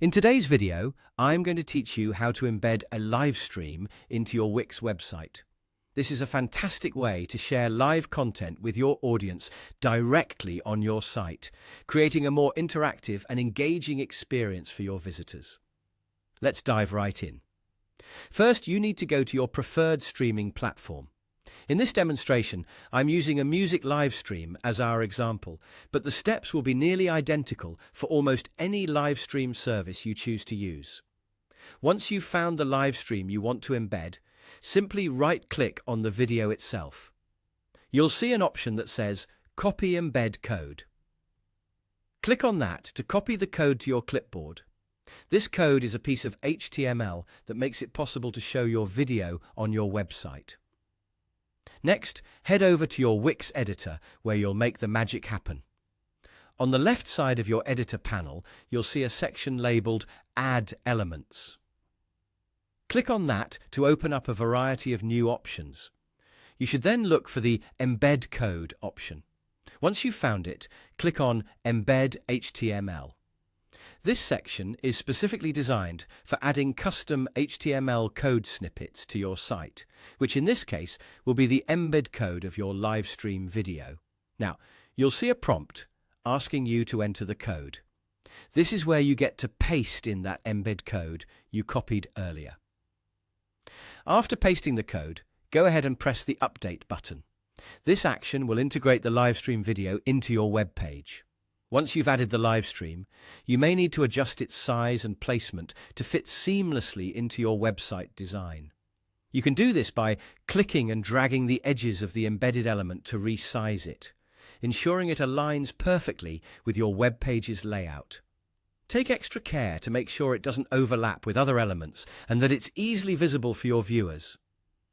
In today's video, I'm going to teach you how to embed a live stream into your Wix website. This is a fantastic way to share live content with your audience directly on your site, creating a more interactive and engaging experience for your visitors. Let's dive right in. First, you need to go to your preferred streaming platform. In this demonstration, I'm using a music live stream as our example, but the steps will be nearly identical for almost any live stream service you choose to use. Once you've found the live stream you want to embed, simply right-click on the video itself. You'll see an option that says Copy Embed Code. Click on that to copy the code to your clipboard. This code is a piece of HTML that makes it possible to show your video on your website. Next, head over to your Wix editor where you'll make the magic happen. On the left side of your editor panel, you'll see a section labeled Add Elements. Click on that to open up a variety of new options. You should then look for the Embed Code option. Once you've found it, click on Embed HTML. This section is specifically designed for adding custom HTML code snippets to your site, which in this case will be the embed code of your live stream video. Now, you'll see a prompt asking you to enter the code. This is where you get to paste in that embed code you copied earlier. After pasting the code, go ahead and press the Update button. This action will integrate the live stream video into your web page. Once you've added the live stream, you may need to adjust its size and placement to fit seamlessly into your website design. You can do this by clicking and dragging the edges of the embedded element to resize it, ensuring it aligns perfectly with your web page's layout. Take extra care to make sure it doesn't overlap with other elements and that it's easily visible for your viewers.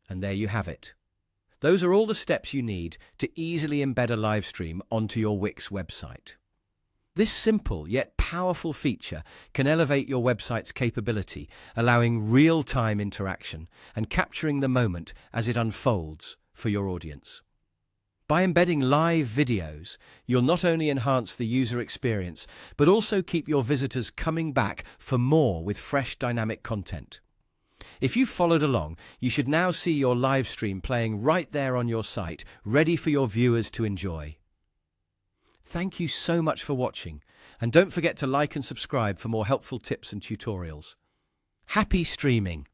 And there you have it. Those are all the steps you need to easily embed a live stream onto your Wix website. This simple yet powerful feature can elevate your website's capability, allowing real-time interaction and capturing the moment as it unfolds for your audience. By embedding live videos, you'll not only enhance the user experience, but also keep your visitors coming back for more with fresh dynamic content. If you've followed along, you should now see your live stream playing right there on your site, ready for your viewers to enjoy. Thank you so much for watching, and don't forget to like and subscribe for more helpful tips and tutorials. Happy streaming!